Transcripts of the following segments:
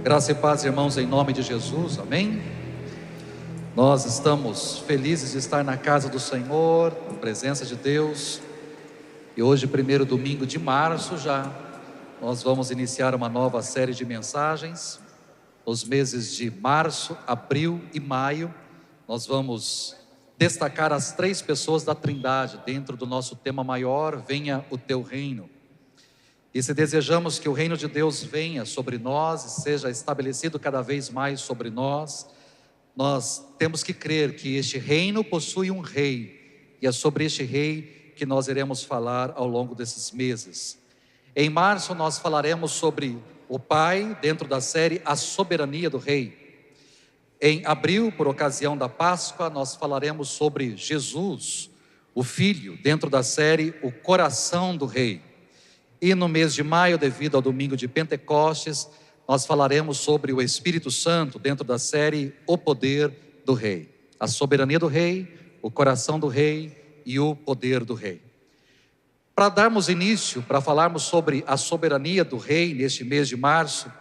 Graça e paz, irmãos, em nome de Jesus, amém? Nós estamos felizes de estar na casa do Senhor, na presença de Deus. E hoje, primeiro domingo de março já, nós vamos iniciar uma nova série de mensagens. Nos meses de março, abril e maio, nós vamos destacar as três pessoas da Trindade dentro do nosso tema maior, Venha o Teu Reino. E se desejamos que o reino de Deus venha sobre nós e seja estabelecido cada vez mais sobre nós, nós temos que crer que este reino possui um rei, e é sobre este rei que nós iremos falar ao longo desses meses. Em março nós falaremos sobre o Pai, dentro da série A Soberania do Rei. Em abril, por ocasião da Páscoa, nós falaremos sobre Jesus, o Filho, dentro da série O Coração do Rei. E no mês de maio, devido ao domingo de Pentecostes, nós falaremos sobre o Espírito Santo dentro da série O Poder do Rei. A soberania do Rei, o coração do Rei e o poder do Rei. Para darmos início, para falarmos sobre a soberania do Rei neste mês de março,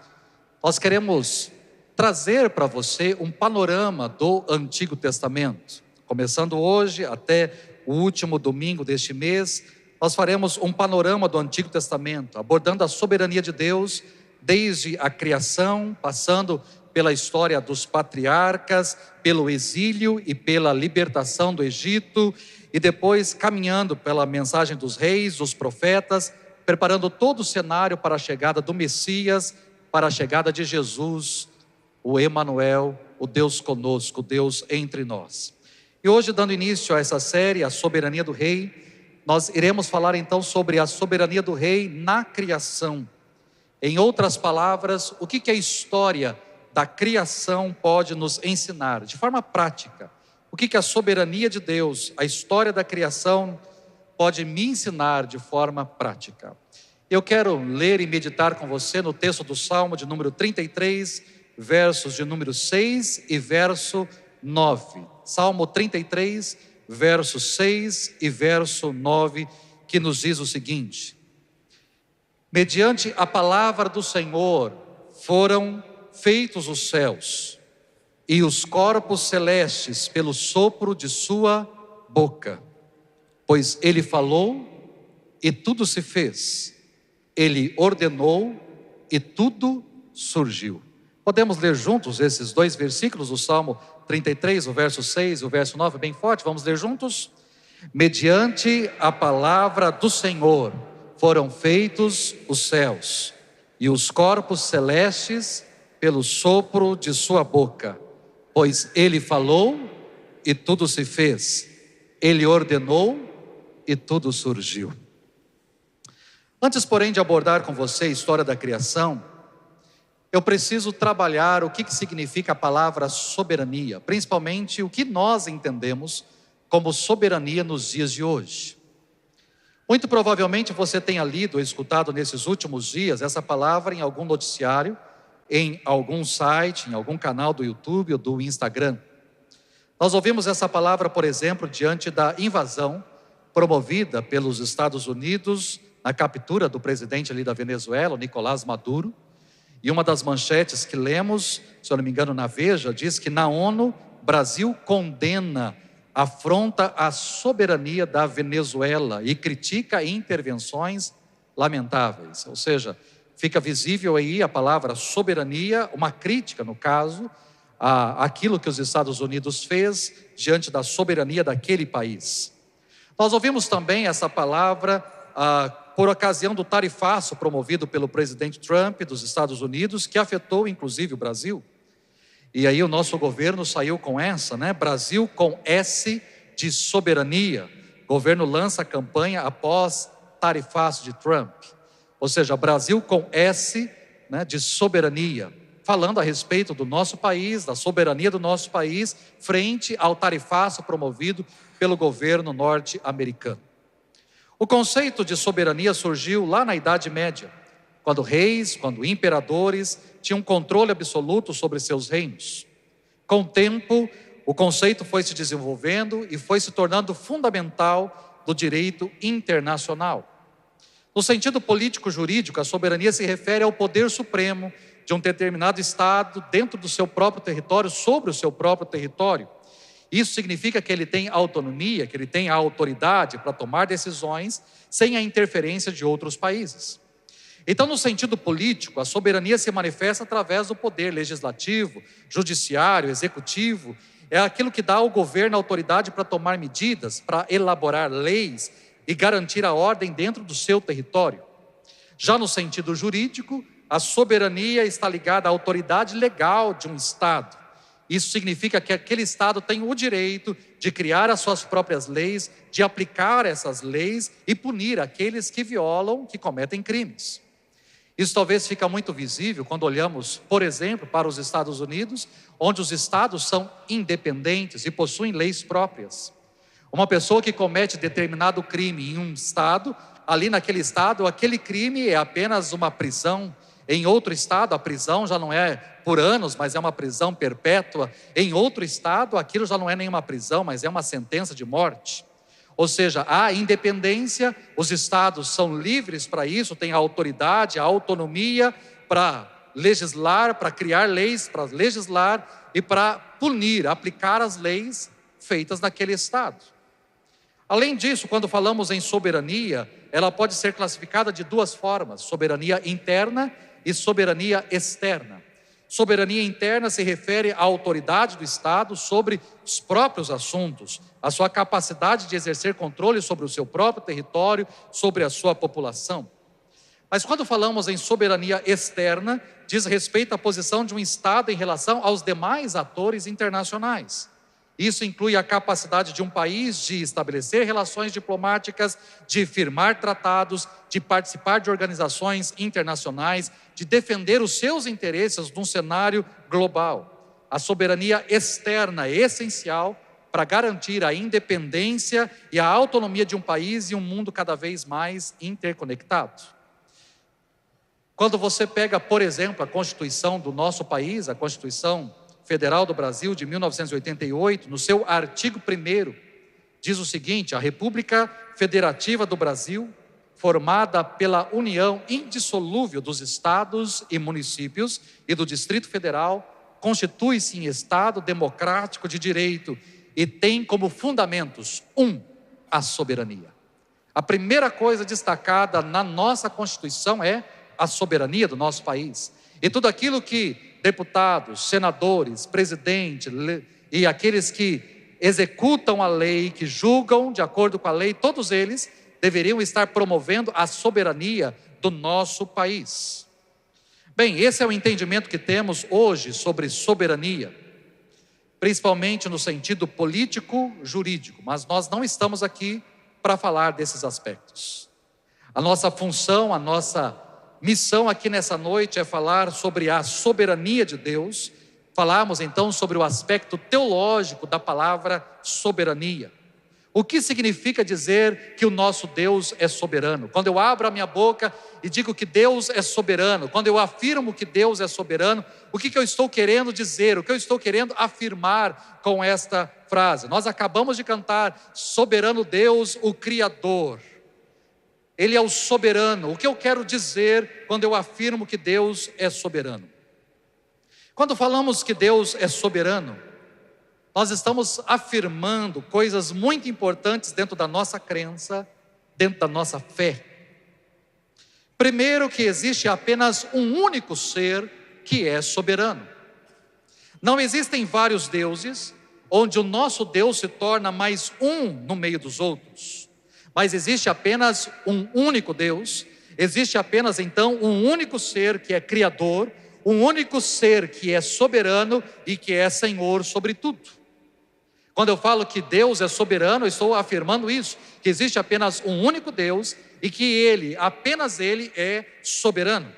nós queremos trazer para você um panorama do Antigo Testamento. Começando hoje até o último domingo deste mês, nós faremos um panorama do Antigo Testamento, abordando a soberania de Deus, desde a criação, passando pela história dos patriarcas, pelo exílio e pela libertação do Egito, e depois caminhando pela mensagem dos reis, dos profetas, preparando todo o cenário para a chegada do Messias, para a chegada de Jesus, o Emanuel, o Deus conosco, o Deus entre nós. E hoje, dando início a essa série, a soberania do Rei, nós iremos falar então sobre a soberania do Rei na criação. Em outras palavras, o que a história da criação pode nos ensinar, de forma prática? O que a soberania de Deus, a história da criação, pode me ensinar de forma prática? Eu quero ler e meditar com você no texto do Salmo de número 33, versos de número 6 e verso 9. Salmo 33, verso 6 e verso 9, que nos diz o seguinte: mediante a palavra do Senhor foram feitos os céus, e os corpos celestes pelo sopro de sua boca. Pois ele falou, e tudo se fez. Ele ordenou, e tudo surgiu. Podemos ler juntos esses dois versículos do Salmo 33, o verso 6 e o verso 9, bem forte, vamos ler juntos? Mediante a palavra do Senhor foram feitos os céus, e os corpos celestes pelo sopro de sua boca. Pois ele falou, e tudo se fez. Ele ordenou, e tudo surgiu. Antes, porém, de abordar com você a história da criação, eu preciso trabalhar o que significa a palavra soberania, principalmente o que nós entendemos como soberania nos dias de hoje. Muito provavelmente você tenha lido ou escutado nesses últimos dias essa palavra em algum noticiário, em algum site, em algum canal do YouTube ou do Instagram. Nós ouvimos essa palavra, por exemplo, diante da invasão promovida pelos Estados Unidos na captura do presidente ali da Venezuela, Nicolás Maduro. E uma das manchetes que lemos, se eu não me engano na Veja, diz que na ONU, Brasil condena, afronta a soberania da Venezuela e critica intervenções lamentáveis. Ou seja, fica visível aí a palavra soberania, uma crítica no caso, àquilo que os Estados Unidos fez diante da soberania daquele país. Nós ouvimos também essa palavra por ocasião do tarifaço promovido pelo presidente Trump dos Estados Unidos, que afetou inclusive o Brasil. E aí o nosso governo saiu com essa, Brasil com S de soberania. O governo lança a campanha após tarifaço de Trump. Ou seja, Brasil com S, de soberania. Falando a respeito do nosso país, da soberania do nosso país, frente ao tarifaço promovido pelo governo norte-americano. O conceito de soberania surgiu lá na Idade Média, quando reis, quando imperadores tinham controle absoluto sobre seus reinos. Com o tempo, o conceito foi se desenvolvendo e foi se tornando fundamental do direito internacional. No sentido político-jurídico, a soberania se refere ao poder supremo de um determinado estado dentro do seu próprio território, sobre o seu próprio território. Isso significa que ele tem autonomia, que ele tem a autoridade para tomar decisões sem a interferência de outros países. Então, no sentido político, a soberania se manifesta através do poder legislativo, judiciário, executivo. É aquilo que dá ao governo a autoridade para tomar medidas, para elaborar leis e garantir a ordem dentro do seu território. Já no sentido jurídico, a soberania está ligada à autoridade legal de um Estado. Isso significa que aquele Estado tem o direito de criar as suas próprias leis, de aplicar essas leis e punir aqueles que violam, que cometem crimes. Isso talvez fica muito visível quando olhamos, por exemplo, para os Estados Unidos, onde os estados são independentes e possuem leis próprias. Uma pessoa que comete determinado crime em um estado, ali naquele estado, aquele crime é apenas uma prisão. Em outro estado, a prisão já não é por anos, mas é uma prisão perpétua. Em outro estado, aquilo já não é nenhuma prisão, mas é uma sentença de morte. Ou seja, há independência, os estados são livres para isso, têm a autoridade, a autonomia para legislar, para criar leis, para legislar e para punir, aplicar as leis feitas naquele estado. Além disso, quando falamos em soberania, ela pode ser classificada de duas formas: soberania interna e soberania externa. Soberania interna se refere à autoridade do Estado sobre os próprios assuntos, a sua capacidade de exercer controle sobre o seu próprio território, sobre a sua população. Mas quando falamos em soberania externa, diz respeito à posição de um Estado em relação aos demais atores internacionais. Isso inclui a capacidade de um país de estabelecer relações diplomáticas, de firmar tratados, de participar de organizações internacionais, de defender os seus interesses num cenário global. A soberania externa é essencial para garantir a independência e a autonomia de um país e um mundo cada vez mais interconectado. Quando você pega, por exemplo, a Constituição do nosso país, a Constituição Federal do Brasil de 1988, no seu artigo 1º, diz o seguinte: a República Federativa do Brasil, formada pela união indissolúvel dos estados e municípios e do Distrito Federal, constitui-se em Estado democrático de direito e tem como fundamentos: 1. A soberania. A primeira coisa destacada na nossa Constituição é a soberania do nosso país. E tudo aquilo que deputados, senadores, presidente e aqueles que executam a lei, que julgam de acordo com a lei, todos eles deveriam estar promovendo a soberania do nosso país. Bem, esse é o entendimento que temos hoje sobre soberania, principalmente no sentido político-jurídico, mas nós não estamos aqui para falar desses aspectos. A nossa função, a nossa missão aqui nessa noite é falar sobre a soberania de Deus. Falarmos então sobre o aspecto teológico da palavra soberania. O que significa dizer que o nosso Deus é soberano? Quando eu abro a minha boca e digo que Deus é soberano, quando eu afirmo que Deus é soberano, o que eu estou querendo dizer? O que eu estou querendo afirmar com esta frase? Nós acabamos de cantar: soberano Deus, o Criador. Ele é o soberano. O que eu quero dizer quando eu afirmo que Deus é soberano? Quando falamos que Deus é soberano, nós estamos afirmando coisas muito importantes dentro da nossa crença, dentro da nossa fé. Primeiro, que existe apenas um único ser que é soberano. Não existem vários deuses, onde o nosso Deus se torna mais um no meio dos outros. Mas existe apenas um único Deus, existe apenas então um único ser que é Criador, um único ser que é soberano e que é Senhor sobre tudo. Quando eu falo que Deus é soberano, eu estou afirmando isso, que existe apenas um único Deus e que Ele, apenas Ele é soberano.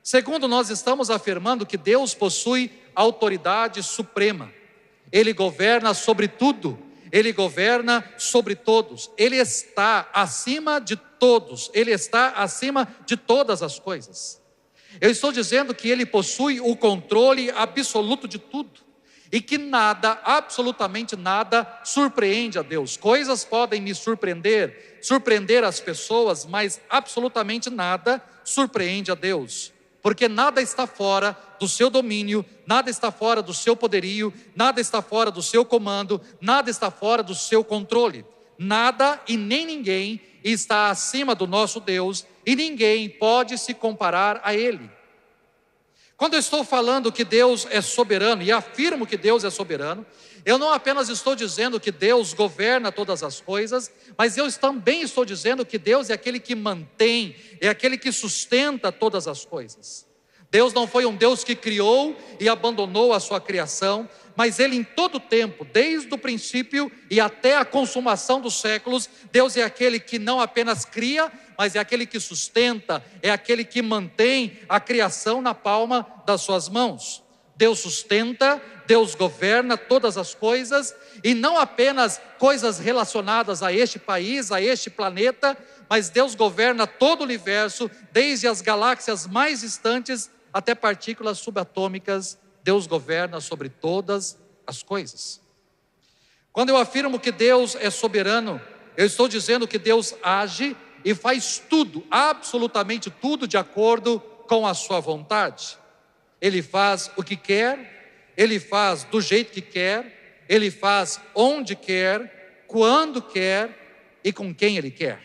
Segundo, nós estamos afirmando que Deus possui autoridade suprema. Ele governa sobre tudo. Ele governa sobre todos, Ele está acima de todos, Ele está acima de todas as coisas. Eu estou dizendo que Ele possui o controle absoluto de tudo, e que nada, absolutamente nada, surpreende a Deus. Coisas podem me surpreender as pessoas, mas absolutamente nada surpreende a Deus. porque nada está fora do seu domínio, nada está fora do seu poderio, nada está fora do seu comando, nada está fora do seu controle. Nada e nem ninguém está acima do nosso Deus, e ninguém pode se comparar a Ele. Quando eu estou falando que Deus é soberano, e afirmo que Deus é soberano, eu não apenas estou dizendo que Deus governa todas as coisas, mas eu também estou dizendo que Deus é aquele que mantém, é aquele que sustenta todas as coisas. Deus não foi um Deus que criou e abandonou a sua criação, mas Ele em todo tempo, desde o princípio e até a consumação dos séculos, Deus é aquele que não apenas cria, mas é aquele que sustenta, é aquele que mantém a criação na palma das suas mãos. Deus sustenta, Deus governa todas as coisas, e não apenas coisas relacionadas a este país, a este planeta, mas Deus governa todo o universo, desde as galáxias mais distantes até partículas subatômicas. Deus governa sobre todas as coisas. Quando eu afirmo que Deus é soberano, eu estou dizendo que Deus age e faz tudo, absolutamente tudo, de acordo com a sua vontade. Ele faz o que quer, Ele faz do jeito que quer, Ele faz onde quer, quando quer e com quem Ele quer.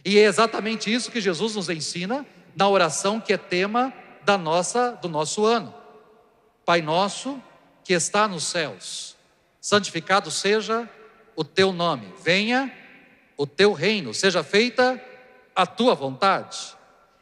E é exatamente isso que Jesus nos ensina na oração que é tema do nosso ano. Pai nosso que está nos céus, santificado seja o teu nome, venha o teu reino, seja feita a tua vontade.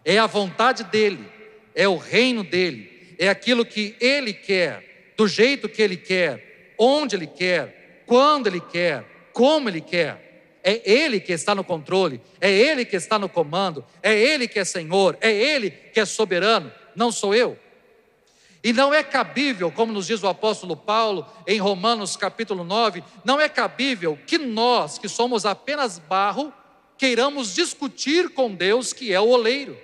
É a vontade dEle, é o reino dEle, é aquilo que Ele quer, do jeito que Ele quer, onde Ele quer, quando Ele quer, como Ele quer. É Ele que está no controle, é Ele que está no comando, é Ele que é Senhor, é Ele que é soberano, não sou eu. E não é cabível, como nos diz o apóstolo Paulo em Romanos capítulo 9, não é cabível que nós, que somos apenas barro, queiramos discutir com Deus, que é o oleiro.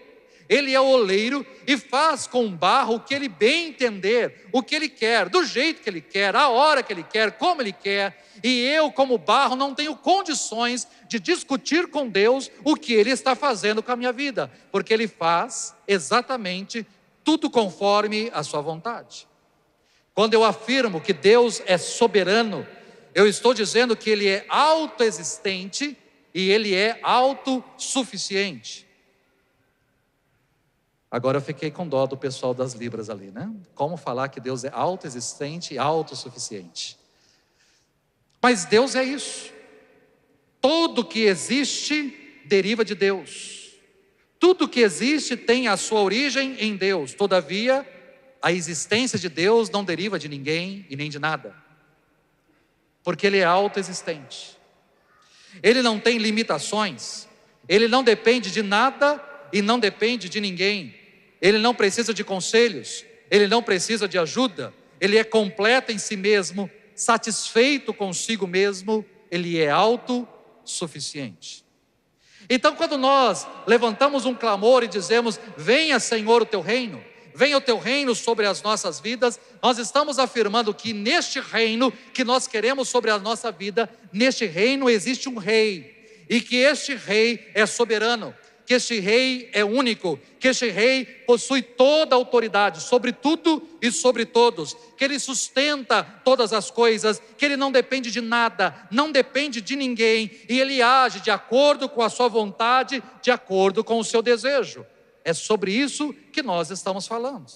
Ele é o oleiro e faz com o barro o que Ele bem entender, o que Ele quer, do jeito que Ele quer, a hora que Ele quer, como Ele quer. E eu, como barro, não tenho condições de discutir com Deus o que Ele está fazendo com a minha vida, porque Ele faz exatamente tudo conforme a sua vontade. Quando eu afirmo que Deus é soberano, eu estou dizendo que Ele é autoexistente e Ele é autossuficiente. Agora eu fiquei com dó do pessoal das Libras ali, né? Como falar que Deus é autoexistente e autossuficiente? Mas Deus é isso. Tudo que existe deriva de Deus. Tudo que existe tem a sua origem em Deus. Todavia, a existência de Deus não deriva de ninguém e nem de nada, porque Ele é autoexistente. Ele não tem limitações, Ele não depende de nada e não depende de ninguém. Ele não precisa de conselhos, Ele não precisa de ajuda. Ele é completo em si mesmo, satisfeito consigo mesmo. Ele é autossuficiente. Então, quando nós levantamos um clamor e dizemos: venha, Senhor, o teu reino, venha o teu reino sobre as nossas vidas, nós estamos afirmando que neste reino que nós queremos sobre a nossa vida, neste reino existe um rei, e que este rei é soberano, que este rei é único, que este rei possui toda a autoridade sobre tudo e sobre todos, que Ele sustenta todas as coisas, que Ele não depende de nada, não depende de ninguém, e Ele age de acordo com a sua vontade, de acordo com o seu desejo. É sobre isso que nós estamos falando.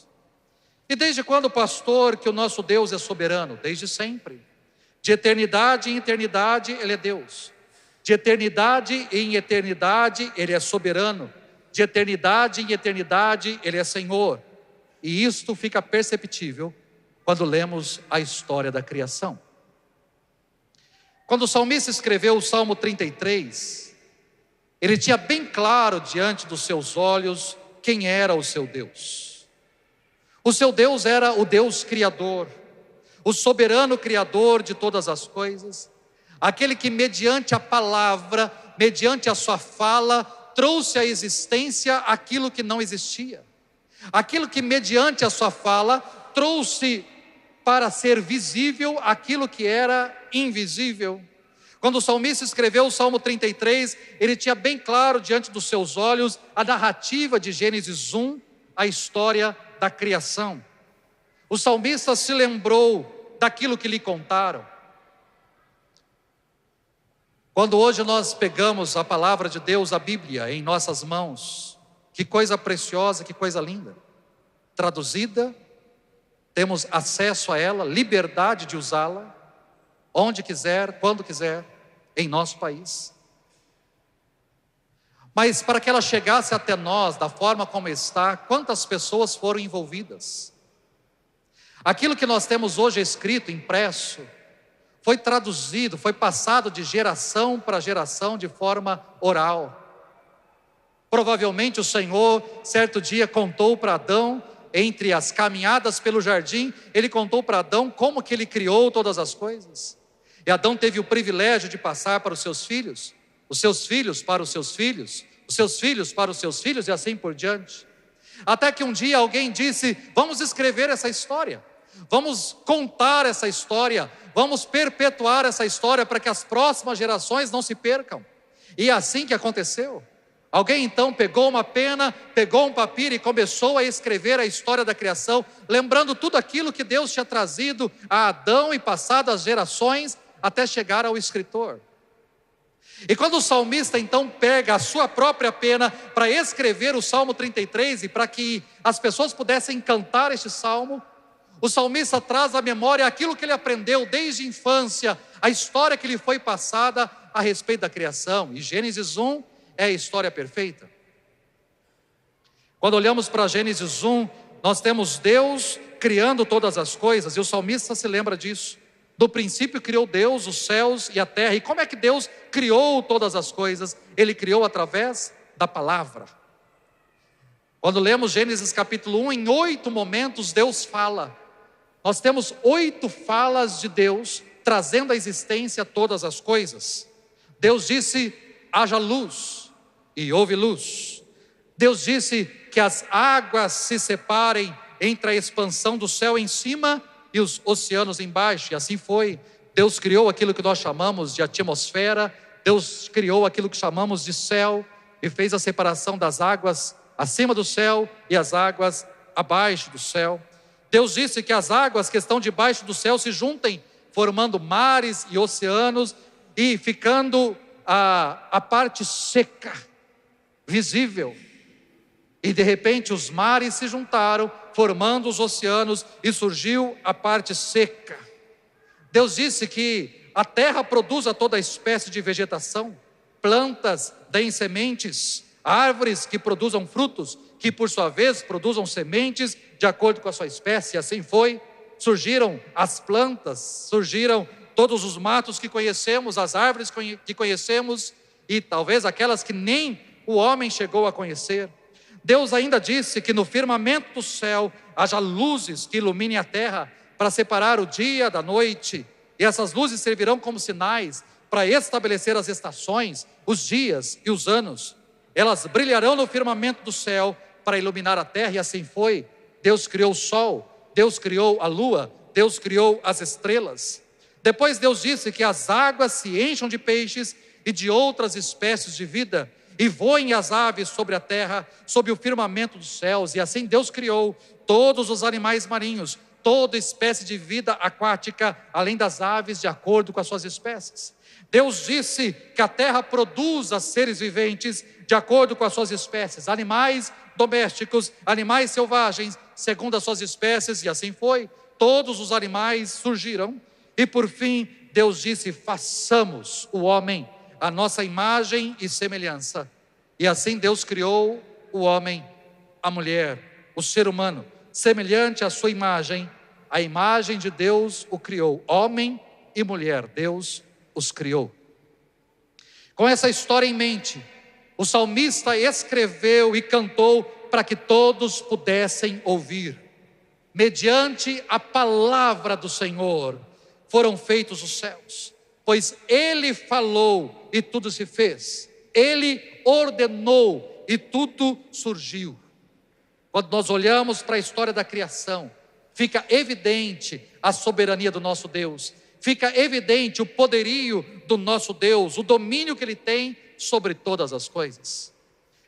E desde quando, pastor, que o nosso Deus é soberano? Desde sempre. De eternidade em eternidade Ele é Deus. De eternidade em eternidade Ele é soberano. De eternidade em eternidade Ele é Senhor. E isto fica perceptível quando lemos a história da criação. Quando o salmista escreveu o Salmo 33, ele tinha bem claro diante dos seus olhos quem era o seu Deus. O seu Deus era o Deus Criador, o soberano Criador de todas as coisas, aquele que mediante a palavra, mediante a sua fala, trouxe à existência aquilo que não existia. Aquilo que mediante a sua fala trouxe para ser visível aquilo que era invisível. Quando o salmista escreveu o Salmo 33, ele tinha bem claro diante dos seus olhos a narrativa de Gênesis 1, a história da criação. O salmista se lembrou daquilo que lhe contaram. Quando hoje nós pegamos a palavra de Deus, a Bíblia, em nossas mãos, que coisa preciosa, que coisa linda. Traduzida, temos acesso a ela, liberdade de usá-la, onde quiser, quando quiser, em nosso país. Mas para que ela chegasse até nós, da forma como está, quantas pessoas foram envolvidas? Aquilo que nós temos hoje escrito, impresso, foi traduzido, foi passado de geração para geração de forma oral. Provavelmente o Senhor, certo dia, contou para Adão, entre as caminhadas pelo jardim, ele contou para Adão como que ele criou todas as coisas. E Adão teve o privilégio de passar para os seus filhos para os seus filhos, os seus filhos para os seus filhos e assim por diante. Até que um dia alguém disse: vamos escrever essa história, vamos contar essa história, vamos perpetuar essa história para que as próximas gerações não se percam. E é assim que aconteceu. Alguém então pegou uma pena, pegou um papiro e começou a escrever a história da criação, lembrando tudo aquilo que Deus tinha trazido a Adão e passado as gerações até chegar ao escritor. E quando o salmista então pega a sua própria pena para escrever o Salmo 33 e para que as pessoas pudessem cantar este salmo, o salmista traz à memória aquilo que ele aprendeu desde a infância, a história que lhe foi passada a respeito da criação. E Gênesis 1 é a história perfeita. Quando olhamos para Gênesis 1, nós temos Deus criando todas as coisas, e o salmista se lembra disso. No princípio criou Deus os céus e a terra. E como é que Deus criou todas as coisas? Ele criou através da palavra. Quando lemos Gênesis capítulo 1, em 8 momentos Deus fala. Nós temos 8 falas de Deus trazendo à existência todas as coisas. Deus disse: haja luz, e houve luz. Deus disse que as águas se separem entre a expansão do céu em cima e os oceanos embaixo, e assim foi. Deus criou aquilo que nós chamamos de atmosfera, Deus criou aquilo que chamamos de céu, e fez a separação das águas acima do céu e as águas abaixo do céu. Deus disse que as águas que estão debaixo do céu se juntem, formando mares e oceanos, e ficando a parte seca, visível. E de repente os mares se juntaram, formando os oceanos, e surgiu a parte seca. Deus disse que a terra produza toda espécie de vegetação, plantas deem sementes, árvores que produzam frutos, que por sua vez produzam sementes de acordo com a sua espécie. E assim foi. Surgiram as plantas, surgiram todos os matos que conhecemos, as árvores que conhecemos, e talvez aquelas que nem o homem chegou a conhecer. Deus ainda disse que no firmamento do céu haja luzes que iluminem a terra para separar o dia da noite, e essas luzes servirão como sinais para estabelecer as estações, os dias e os anos. Elas brilharão no firmamento do céu para iluminar a terra, e assim foi. Deus criou o sol, Deus criou a lua, Deus criou as estrelas. Depois Deus disse que as águas se encham de peixes e de outras espécies de vida, e voem as aves sobre a terra, sob o firmamento dos céus. E assim Deus criou todos os animais marinhos, toda espécie de vida aquática, além das aves, de acordo com as suas espécies. Deus disse que a terra produza seres viventes de acordo com as suas espécies, animais domésticos, animais selvagens, segundo as suas espécies, e assim foi. Todos os animais surgiram, e por fim Deus disse: façamos o homem a nossa imagem e semelhança. E assim Deus criou o homem, a mulher, o ser humano, semelhante à sua imagem. A imagem de Deus o criou, homem e mulher, Deus os criou. Com essa história em mente, o salmista escreveu e cantou para que todos pudessem ouvir. Mediante a palavra do Senhor foram feitos os céus, pois Ele falou e tudo se fez. Ele ordenou e tudo surgiu. Quando nós olhamos para a história da criação, fica evidente a soberania do nosso Deus, fica evidente o poderio do nosso Deus, o domínio que Ele tem sobre todas as coisas.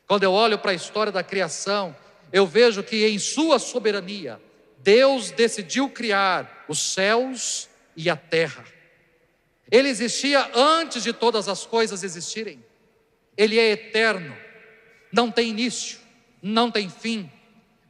Quando eu olho para a história da criação, eu vejo que em sua soberania, Deus decidiu criar os céus e a terra. Ele existia antes de todas as coisas existirem. Ele é eterno, não tem início, não tem fim.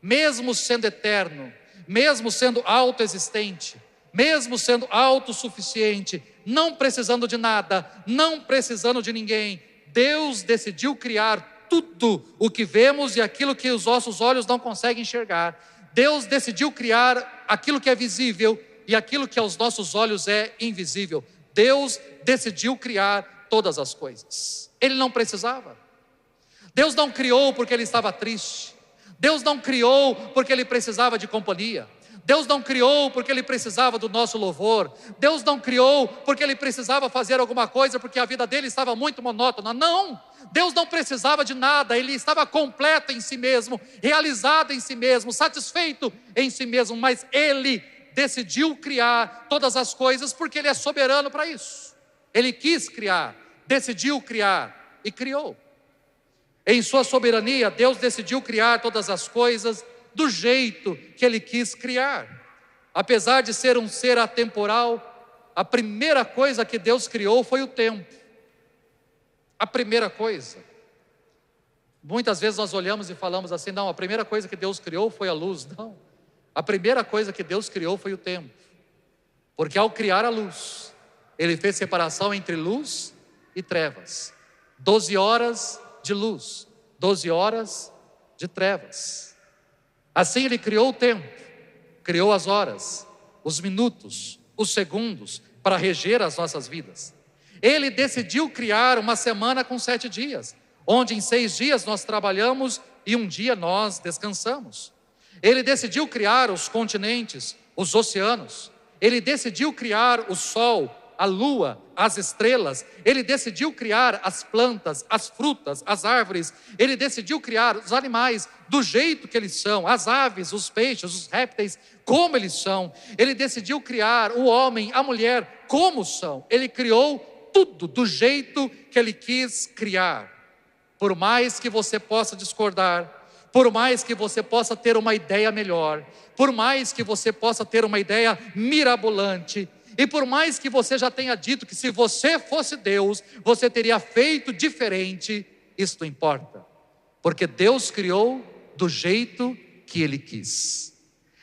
Mesmo sendo eterno, mesmo sendo autoexistente, mesmo sendo autossuficiente, não precisando de nada, não precisando de ninguém, Deus decidiu criar tudo o que vemos e aquilo que os nossos olhos não conseguem enxergar. Deus decidiu criar aquilo que é visível e aquilo que aos nossos olhos é invisível. Deus decidiu criar todas as coisas. Ele não precisava. Deus não criou porque Ele estava triste. Deus não criou porque Ele precisava de companhia. Deus não criou porque Ele precisava do nosso louvor. Deus não criou porque Ele precisava fazer alguma coisa porque a vida dele estava muito monótona. Não! Deus não precisava de nada. Ele estava completo em si mesmo, realizado em si mesmo, satisfeito em si mesmo. Mas Ele decidiu criar todas as coisas porque Ele é soberano para isso. Ele quis criar, decidiu criar e criou. Em sua soberania, Deus decidiu criar todas as coisas do jeito que Ele quis criar. Apesar de ser um ser atemporal, a primeira coisa que Deus criou foi o tempo. A primeira coisa. Muitas vezes nós olhamos e falamos assim, não, a primeira coisa que Deus criou foi a luz. Não, a primeira coisa que Deus criou foi o tempo. Porque ao criar a luz, Ele fez separação entre luz e trevas. 12 horas de luz, 12 horas de trevas. Assim Ele criou o tempo, criou as horas, os minutos, os segundos, para reger as nossas vidas. Ele decidiu criar uma semana com 7 dias, onde em 6 dias nós trabalhamos e um dia nós descansamos. Ele decidiu criar os continentes, os oceanos. Ele decidiu criar o sol, a lua, as estrelas. Ele decidiu criar as plantas, as frutas, as árvores. Ele decidiu criar os animais do jeito que eles são, as aves, os peixes, os répteis, como eles são. Ele decidiu criar o homem, a mulher, como são. Ele criou tudo do jeito que Ele quis criar. Por mais que você possa discordar, por mais que você possa ter uma ideia melhor, por mais que você possa ter uma ideia mirabolante, e por mais que você já tenha dito que se você fosse Deus, você teria feito diferente, isso não importa. Porque Deus criou do jeito que Ele quis.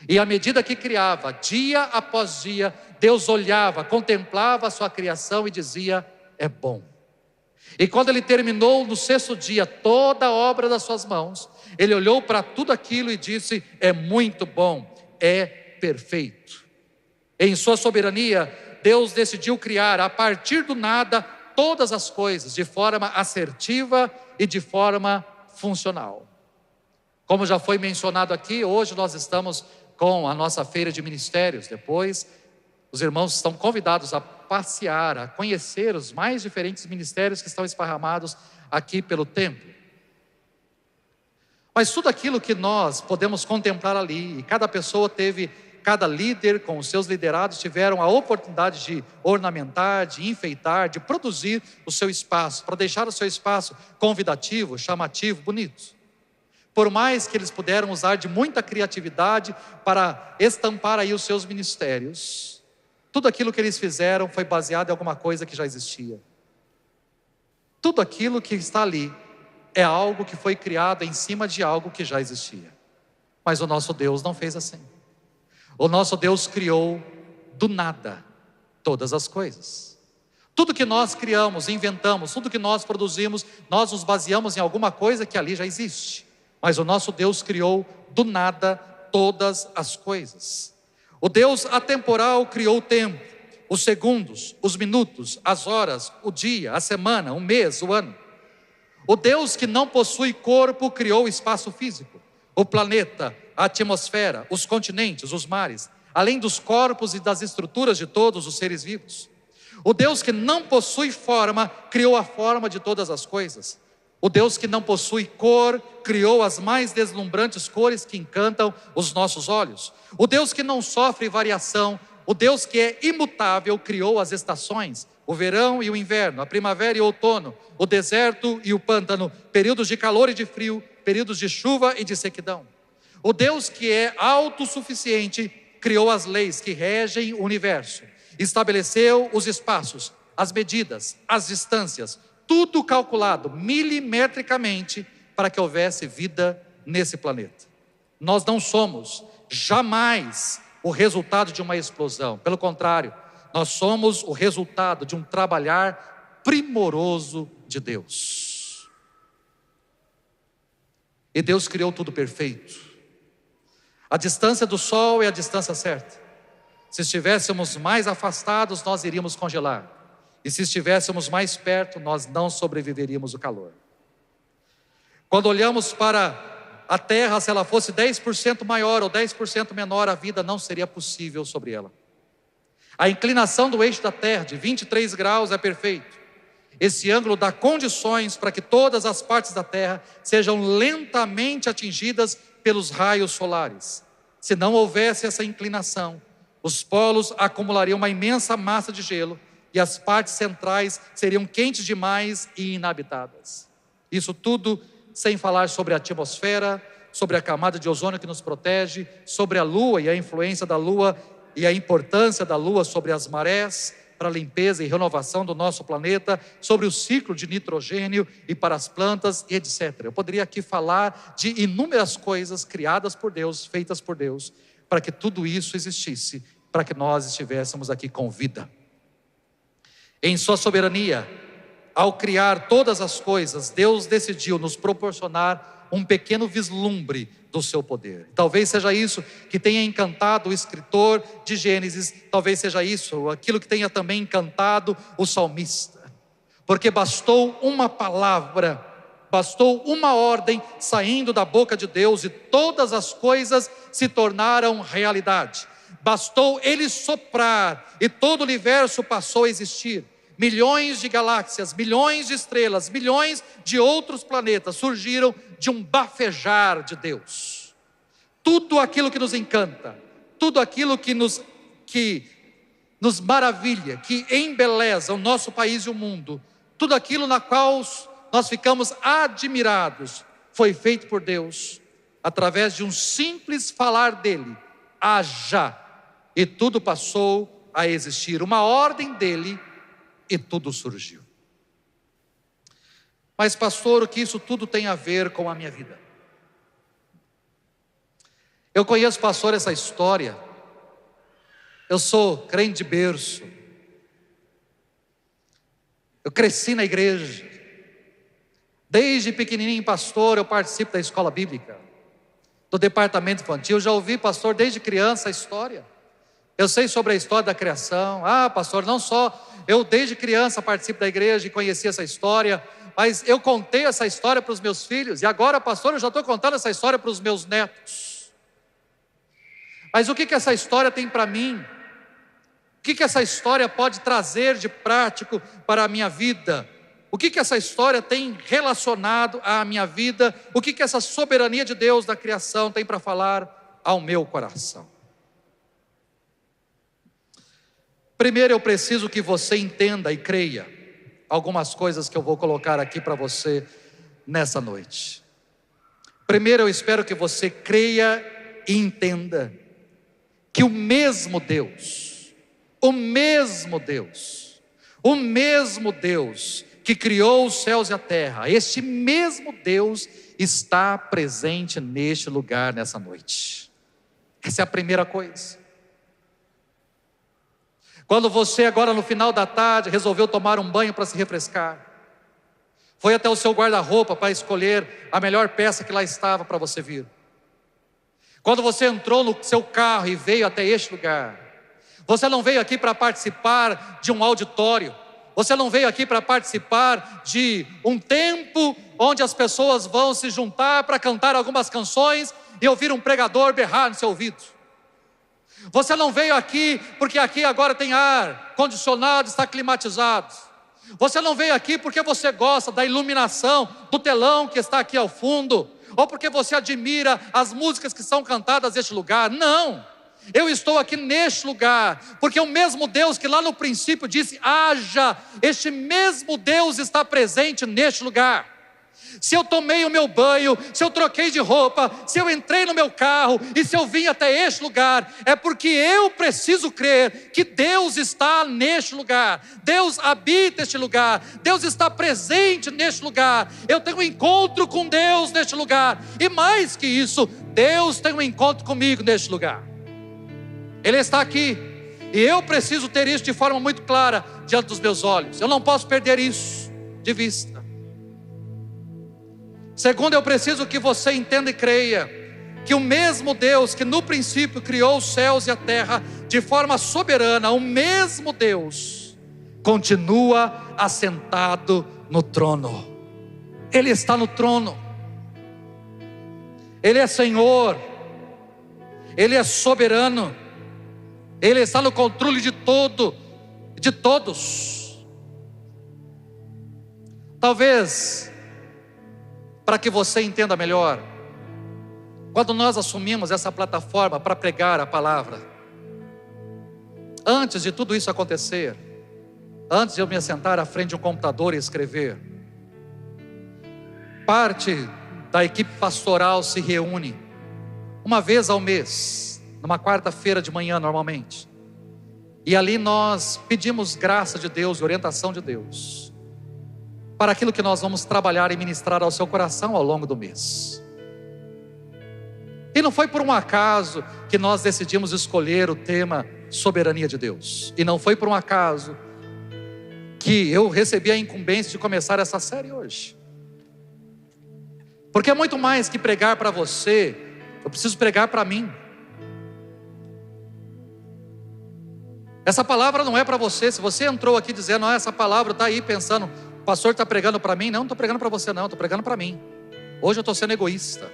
E à medida que criava, dia após dia, Deus olhava, contemplava a sua criação e dizia, é bom. E quando Ele terminou no 6º dia toda a obra das suas mãos, Ele olhou para tudo aquilo e disse, é muito bom, é perfeito. Em sua soberania, Deus decidiu criar a partir do nada todas as coisas de forma assertiva e de forma funcional. Como já foi mencionado aqui, hoje nós estamos com a nossa feira de ministérios. Depois, os irmãos estão convidados a passear, a conhecer os mais diferentes ministérios que estão esparramados aqui pelo templo. Mas tudo aquilo que nós podemos contemplar ali, e cada líder com os seus liderados tiveram a oportunidade de ornamentar, de enfeitar, de produzir o seu espaço, para deixar o seu espaço convidativo, chamativo, bonito. Por mais que eles puderam usar de muita criatividade para estampar aí os seus ministérios, tudo aquilo que eles fizeram foi baseado em alguma coisa que já existia. Tudo aquilo que está ali é algo que foi criado em cima de algo que já existia. Mas o nosso Deus não fez assim. O nosso Deus criou do nada todas as coisas. Tudo que nós criamos, inventamos, tudo que nós produzimos, nós nos baseamos em alguma coisa que ali já existe. Mas o nosso Deus criou do nada todas as coisas. O Deus atemporal criou o tempo, os segundos, os minutos, as horas, o dia, a semana, o mês, o ano. O Deus que não possui corpo criou o espaço físico, o planeta, a atmosfera, os continentes, os mares, além dos corpos e das estruturas de todos os seres vivos. O Deus que não possui forma, criou a forma de todas as coisas. O Deus que não possui cor, criou as mais deslumbrantes cores que encantam os nossos olhos. O Deus que não sofre variação, O Deus que é imutável criou as estações, o verão e o inverno, a primavera e o outono, o deserto e o pântano, períodos de calor e de frio, períodos de chuva e de sequidão. O Deus que é autossuficiente criou as leis que regem o universo, estabeleceu os espaços, as medidas, as distâncias, tudo calculado milimetricamente para que houvesse vida nesse planeta. Nós não somos jamais o resultado de uma explosão, pelo contrário, nós somos o resultado de um trabalhar primoroso de Deus. E Deus criou tudo perfeito. A distância do Sol é a distância certa. Se estivéssemos mais afastados, nós iríamos congelar. E se estivéssemos mais perto, nós não sobreviveríamos ao calor. Quando olhamos para a Terra, se ela fosse 10% maior ou 10% menor, a vida não seria possível sobre ela. A inclinação do eixo da Terra, de 23 graus, é perfeito. Esse ângulo dá condições para que todas as partes da Terra sejam lentamente atingidas pelos raios solares. Se não houvesse essa inclinação, os polos acumulariam uma imensa massa de gelo e as partes centrais seriam quentes demais e inabitadas. Isso tudo sem falar sobre a atmosfera, sobre a camada de ozônio que nos protege, sobre a Lua e a influência da Lua e a importância da Lua sobre as marés, para a limpeza e renovação do nosso planeta, sobre o ciclo de nitrogênio e para as plantas e etc. Eu poderia aqui falar de inúmeras coisas criadas por Deus, feitas por Deus, para que tudo isso existisse, para que nós estivéssemos aqui com vida. Em sua soberania, ao criar todas as coisas, Deus decidiu nos proporcionar um pequeno vislumbre do seu poder. Talvez seja isso que tenha encantado o escritor de Gênesis, talvez seja isso, aquilo que tenha também encantado o salmista. Porque bastou uma palavra, bastou uma ordem saindo da boca de Deus e todas as coisas se tornaram realidade. Bastou ele soprar e todo o universo passou a existir. Milhões de galáxias, milhões de estrelas, milhões de outros planetas surgiram de um bafejar de Deus. Tudo aquilo que nos encanta, tudo aquilo que nos maravilha, que embeleza o nosso país e o mundo, tudo aquilo na qual nós ficamos admirados, foi feito por Deus, através de um simples falar dele, haja, e tudo passou a existir, uma ordem dele, e tudo surgiu. Mas pastor, o que isso tudo tem a ver com a minha vida? Eu conheço, pastor, essa história. Eu sou crente de berço. Eu cresci na igreja. Desde pequenininho, pastor, eu participo da escola bíblica, do departamento infantil. Já ouvi, pastor, desde criança a história. Eu sei sobre a história da criação. Ah, pastor, não só eu desde criança participo da igreja e conheci essa história, mas eu contei essa história para os meus filhos, e agora, pastor, eu já estou contando essa história para os meus netos. Mas o que essa história tem para mim? O que essa história pode trazer de prático para a minha vida? O que essa história tem relacionado à minha vida? O que essa soberania de Deus da criação tem para falar ao meu coração? Primeiro eu preciso que você entenda e creia algumas coisas que eu vou colocar aqui para você nessa noite. Primeiro eu espero que você creia e entenda que o mesmo Deus que criou os céus e a terra, este mesmo Deus está presente neste lugar nessa noite. Essa é a primeira coisa. Quando você agora no final da tarde resolveu tomar um banho para se refrescar, foi até o seu guarda-roupa para escolher a melhor peça que lá estava para você vir. Quando você entrou no seu carro e veio até este lugar, você não veio aqui para participar de um auditório, você não veio aqui para participar de um tempo onde as pessoas vão se juntar para cantar algumas canções e ouvir um pregador berrar no seu ouvido. Você não veio aqui porque aqui agora tem ar condicionado, está climatizado. Você não veio aqui porque você gosta da iluminação do telão que está aqui ao fundo, ou porque você admira as músicas que são cantadas neste lugar. Não! Eu estou aqui neste lugar, porque o mesmo Deus que lá no princípio disse, haja, este mesmo Deus está presente neste lugar. Se eu tomei o meu banho, se eu troquei de roupa, se eu entrei no meu carro e se eu vim até este lugar, é porque eu preciso crer que Deus está neste lugar, Deus habita este lugar, Deus está presente neste lugar, eu tenho um encontro com Deus neste lugar, e mais que isso, Deus tem um encontro comigo neste lugar. Ele está aqui, e eu preciso ter isso de forma muito clara diante dos meus olhos, eu não posso perder isso de vista. Segundo, eu preciso que você entenda e creia que o mesmo Deus que no princípio criou os céus e a terra de forma soberana, o mesmo Deus continua assentado no trono. Ele está no trono. Ele é Senhor. Ele é soberano. Ele está no controle de todos. Talvez, para que você entenda melhor, quando nós assumimos essa plataforma para pregar a palavra, antes de tudo isso acontecer, antes de eu me sentar à frente de um computador e escrever, parte da equipe pastoral se reúne uma vez ao mês, numa quarta-feira de manhã normalmente, e ali nós pedimos graça de Deus e orientação de Deus para aquilo que nós vamos trabalhar e ministrar ao seu coração ao longo do mês. E não foi por um acaso que nós decidimos escolher o tema soberania de Deus. E não foi por um acaso que eu recebi a incumbência de começar essa série hoje. Porque é muito mais que pregar para você, eu preciso pregar para mim. Essa palavra não é para você. Se você entrou aqui dizendo, essa palavra está aí pensando, o pastor está pregando para mim. Não estou pregando para você não, estou pregando para mim. Hoje eu estou sendo egoísta.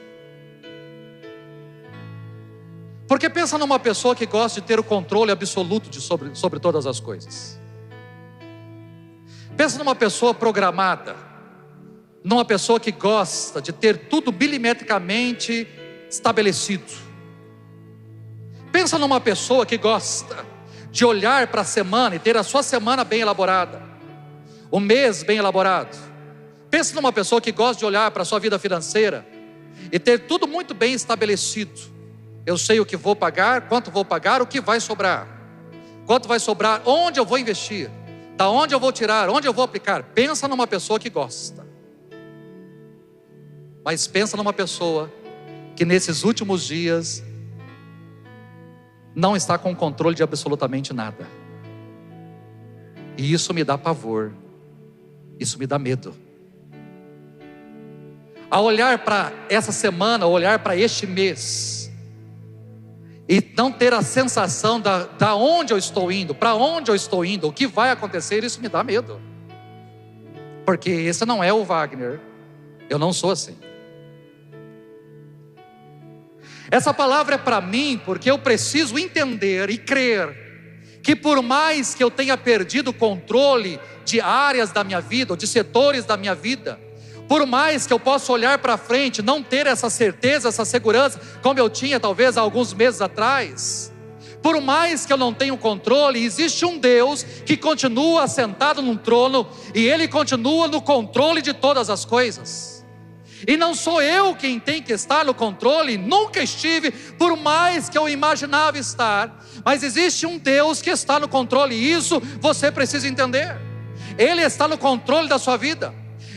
Porque pensa numa pessoa que gosta de ter o controle absoluto sobre todas as coisas. Pensa numa pessoa programada, numa pessoa que gosta de ter tudo milimetricamente estabelecido. Pensa numa pessoa que gosta de olhar para a semana e ter a sua semana bem elaborada, o mês bem elaborado. Pensa numa pessoa que gosta de olhar para a sua vida financeira e ter tudo muito bem estabelecido. Eu sei o que vou pagar, quanto vou pagar, o que vai sobrar, quanto vai sobrar, onde eu vou investir, da onde eu vou tirar, onde eu vou aplicar. Pensa numa pessoa que gosta. Mas pensa numa pessoa que nesses últimos dias não está com controle de absolutamente nada. E isso me dá pavor, isso me dá medo. Ao olhar para essa semana, ao olhar para este mês, e não ter a sensação da onde eu estou indo, para onde eu estou indo, o que vai acontecer, isso me dá medo. Porque esse não é o Wagner, eu não sou assim. Essa palavra é para mim porque eu preciso entender e crer que por mais que eu tenha perdido o controle de áreas da minha vida, ou de setores da minha vida, por mais que eu possa olhar para frente, não ter essa certeza, essa segurança, como eu tinha talvez há alguns meses atrás, por mais que eu não tenha o controle, existe um Deus que continua assentado num trono, e Ele continua no controle de todas as coisas. E não sou eu quem tem que estar no controle, nunca estive, por mais que eu imaginava estar, mas existe um Deus que está no controle, e isso você precisa entender. Ele está no controle da sua vida,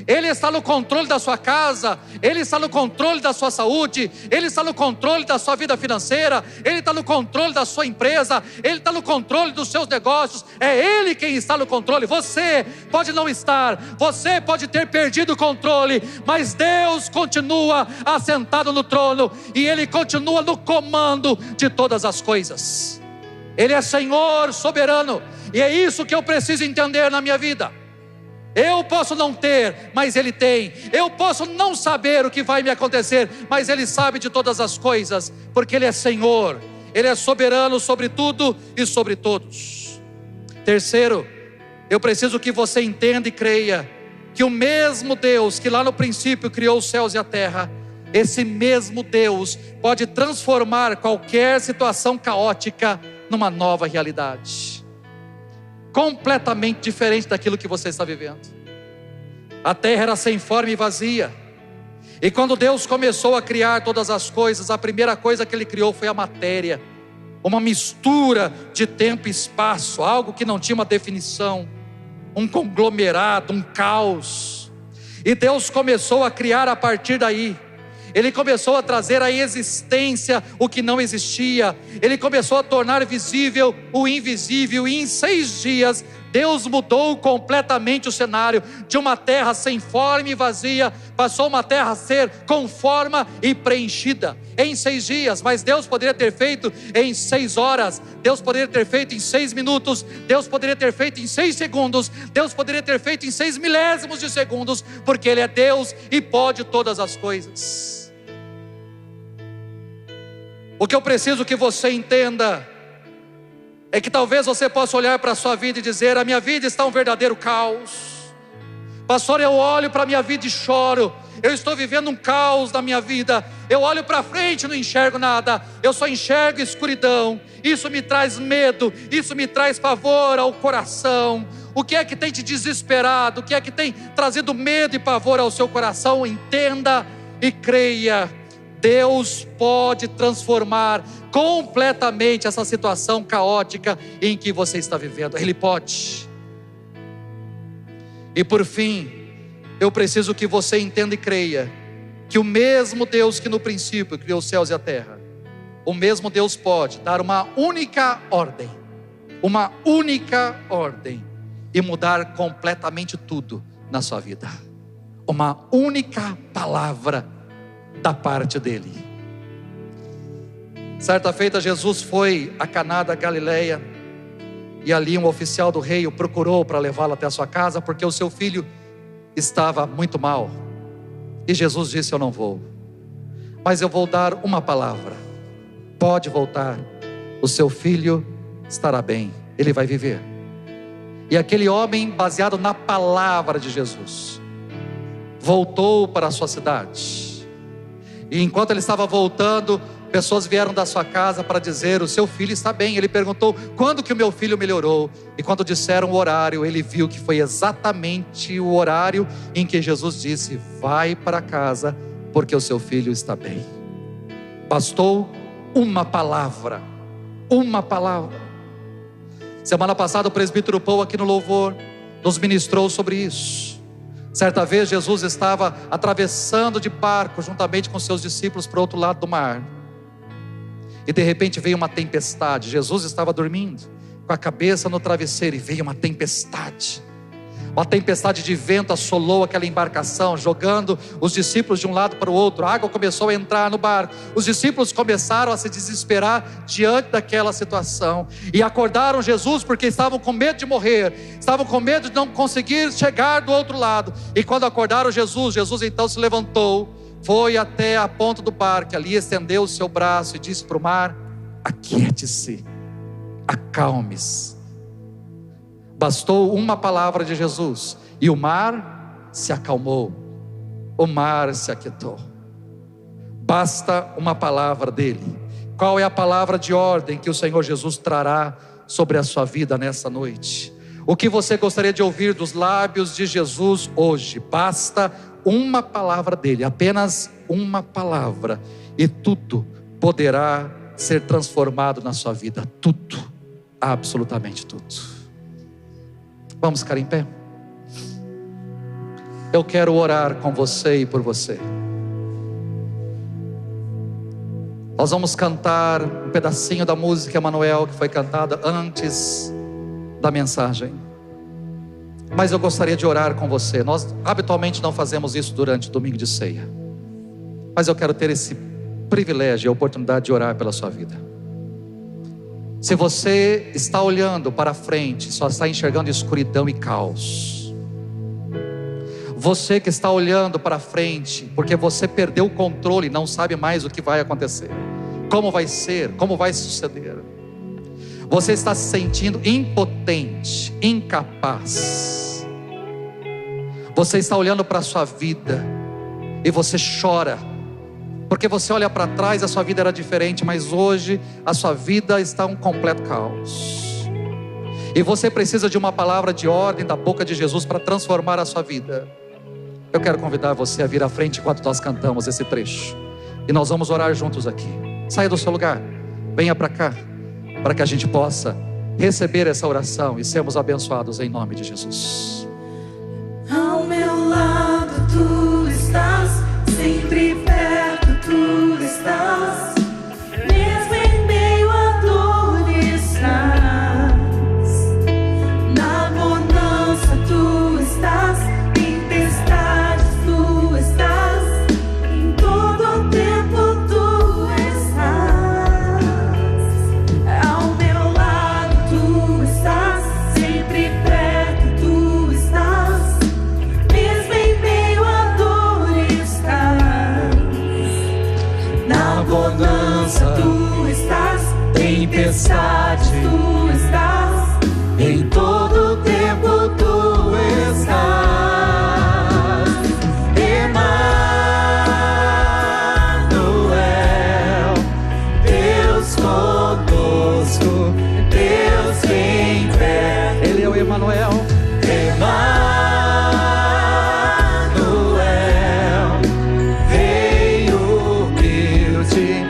Ele está no controle da sua casa, Ele está no controle da sua saúde, Ele está no controle da sua vida financeira, Ele está no controle da sua empresa, Ele está no controle dos seus negócios, é Ele quem está no controle. Você pode não estar, você pode ter perdido o controle, mas Deus continua assentado no trono, e Ele continua no comando de todas as coisas. Ele é Senhor soberano, e é isso que eu preciso entender na minha vida. Eu posso não ter, mas Ele tem. Eu posso não saber o que vai me acontecer, mas Ele sabe de todas as coisas, porque Ele é Senhor, Ele é soberano sobre tudo e sobre todos. Terceiro, eu preciso que você entenda e creia que o mesmo Deus que lá no princípio criou os céus e a terra, esse mesmo Deus pode transformar qualquer situação caótica numa nova realidade, completamente diferente daquilo que você está vivendo. A terra era sem forma e vazia, e quando Deus começou a criar todas as coisas, a primeira coisa que Ele criou foi a matéria, uma mistura de tempo e espaço, algo que não tinha uma definição, um conglomerado, um caos. E Deus começou a criar a partir daí. Ele começou a trazer à existência o que não existia. Ele começou a tornar visível o invisível. E em 6 dias, Deus mudou completamente o cenário. De uma terra sem forma e vazia, passou uma terra a ser com forma e preenchida. Em 6 dias, mas Deus poderia ter feito em 6 horas. Deus poderia ter feito em 6 minutos. Deus poderia ter feito em 6 segundos. Deus poderia ter feito em 6 milésimos de segundos. Porque Ele é Deus e pode todas as coisas. O que eu preciso que você entenda é que talvez você possa olhar para a sua vida e dizer: a minha vida está um verdadeiro caos. Pastor, eu olho para a minha vida e choro. Eu estou vivendo um caos na minha vida. Eu olho para frente e não enxergo nada. Eu só enxergo escuridão. Isso me traz medo. Isso me traz pavor ao coração. O que é que tem te desesperado? O que é que tem trazido medo e pavor ao seu coração? Entenda e creia. Deus pode transformar completamente essa situação caótica em que você está vivendo. Ele pode. E por fim, eu preciso que você entenda e creia que o mesmo Deus que no princípio criou os céus e a terra, o mesmo Deus pode dar uma única ordem e mudar completamente tudo na sua vida. Uma única palavra da parte dele. Certa feita, Jesus foi a Caná da Galileia, e ali um oficial do rei o procurou para levá-lo até a sua casa, porque o seu filho estava muito mal. E Jesus disse: eu não vou, mas eu vou dar uma palavra. Pode voltar, o seu filho estará bem, ele vai viver. E aquele homem, baseado na palavra de Jesus, voltou para a sua cidade. E enquanto ele estava voltando, pessoas vieram da sua casa para dizer: o seu filho está bem. Ele perguntou: quando que o meu filho melhorou? E quando disseram o horário, ele viu que foi exatamente o horário em que Jesus disse: vai para casa, porque o seu filho está bem. Bastou uma palavra. Uma palavra. Semana passada o presbítero Paul aqui no louvor nos ministrou sobre isso. Certa vez Jesus estava atravessando de barco juntamente com seus discípulos para o outro lado do mar. E de repente veio uma tempestade. Jesus estava dormindo com a cabeça no travesseiro e veio uma tempestade. Uma tempestade de vento assolou aquela embarcação, jogando os discípulos de um lado para o outro. A água começou a entrar no barco. Os discípulos começaram a se desesperar diante daquela situação. E acordaram Jesus porque estavam com medo de morrer. Estavam com medo de não conseguir chegar do outro lado. E quando acordaram Jesus então se levantou, foi até a ponta do barco, ali estendeu o seu braço e disse para o mar: aquiete-se, acalme-se. Bastou uma palavra de Jesus e o mar se acalmou, o mar se aquietou. Basta uma palavra dele. Qual é a palavra de ordem que o Senhor Jesus trará sobre a sua vida nessa noite? O que você gostaria de ouvir dos lábios de Jesus hoje? Basta uma palavra dele, apenas uma palavra, e tudo poderá ser transformado na sua vida. Tudo, absolutamente tudo. Vamos ficar em pé? Eu quero orar com você e por você. Nós vamos cantar um pedacinho da música Emanuel, que foi cantada antes da mensagem. Mas eu gostaria de orar com você. Nós habitualmente não fazemos isso durante o domingo de ceia, mas eu quero ter esse privilégio e a oportunidade de orar pela sua vida. Se você está olhando para frente, só está enxergando escuridão e caos. Você que está olhando para frente, porque você perdeu o controle, não sabe mais o que vai acontecer, como vai ser, como vai suceder. Você está se sentindo impotente, incapaz. Você está olhando para a sua vida e você chora, Porque você olha para trás, a sua vida era diferente, mas hoje a sua vida está um completo caos. E você precisa de uma palavra de ordem da boca de Jesus para transformar a sua vida. Eu quero convidar você a vir à frente enquanto nós cantamos esse trecho. E nós vamos orar juntos aqui. Saia do seu lugar, venha para cá, para que a gente possa receber essa oração e sermos abençoados em nome de Jesus. Ao meu lado tu estás, sempre perto tu estás, mesmo em meio à dor estás, na bonança tu estás, tempestades tu estás, em todo tempo tu estás. Ao meu lado tu estás, sempre perto tu estás, mesmo em meio à dor estás, na bonança tu estás, tempestade tu estás, em todo tempo tu estás. Emanuel, Deus conosco, Deus vem perto. Ele é o Emanuel. Emanuel, Rei humilde,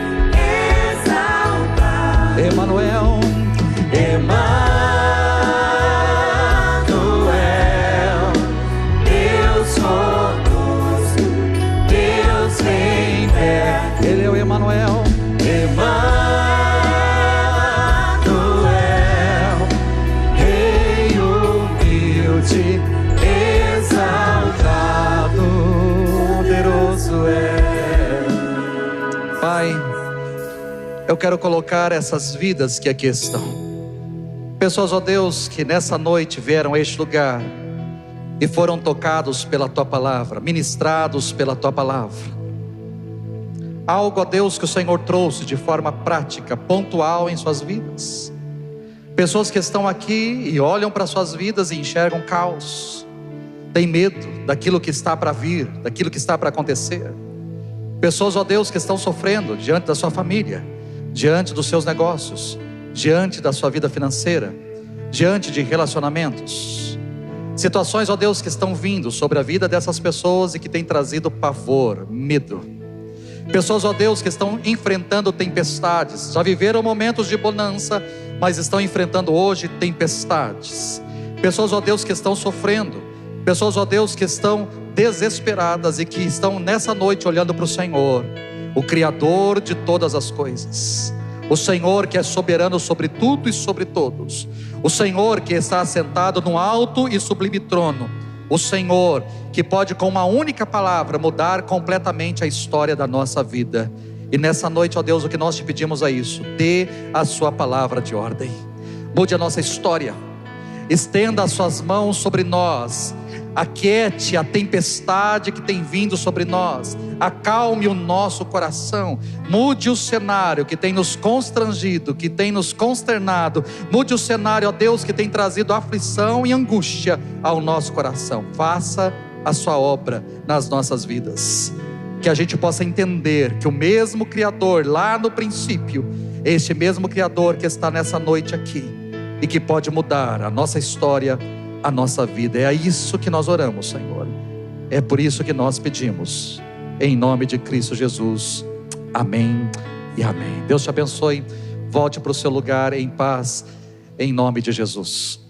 exaltado. Emanuel. Emanuel, Deus conosco, Deus vem perto. Ele é o Emanuel. Emanuel, Rei humilde, exaltado, poderoso é. Pai, eu quero colocar essas vidas que aqui estão. Pessoas, ó Deus, que nessa noite vieram a este lugar e foram tocados pela Tua Palavra, ministrados pela Tua Palavra. Algo, ó Deus, que o Senhor trouxe de forma prática, pontual em suas vidas. Pessoas que estão aqui e olham para suas vidas e enxergam caos, têm medo daquilo que está para vir, daquilo que está para acontecer. Pessoas, ó Deus, que estão sofrendo diante da sua família, diante dos seus negócios, diante da sua vida financeira, diante de relacionamentos. Situações, ó Deus, que estão vindo sobre a vida dessas pessoas e que têm trazido pavor, medo. Pessoas, ó Deus, que estão enfrentando tempestades, já viveram momentos de bonança, mas estão enfrentando hoje tempestades. Pessoas, ó Deus, que estão sofrendo. Pessoas, ó Deus, que estão desesperadas e que estão nessa noite olhando para o Senhor, o Criador de todas as coisas, o Senhor que é soberano sobre tudo e sobre todos, o Senhor que está assentado no alto e sublime trono, o Senhor que pode com uma única palavra mudar completamente a história da nossa vida. E nessa noite, ó Deus, o que nós te pedimos é isso: dê a sua palavra de ordem, mude a nossa história, estenda as suas mãos sobre nós, aquiete a tempestade que tem vindo sobre nós, acalme o nosso coração, mude o cenário que tem nos constrangido, que tem nos consternado, mude o cenário, ó Deus, que tem trazido aflição e angústia ao nosso coração. Faça a sua obra nas nossas vidas, que a gente possa entender que o mesmo Criador lá no princípio, este mesmo Criador que está nessa noite aqui e que pode mudar a nossa história, a nossa vida. É isso que nós oramos, Senhor. É por isso que nós pedimos, em nome de Cristo Jesus. Amém e amém. Deus te abençoe. Volte para o seu lugar em paz, em nome de Jesus.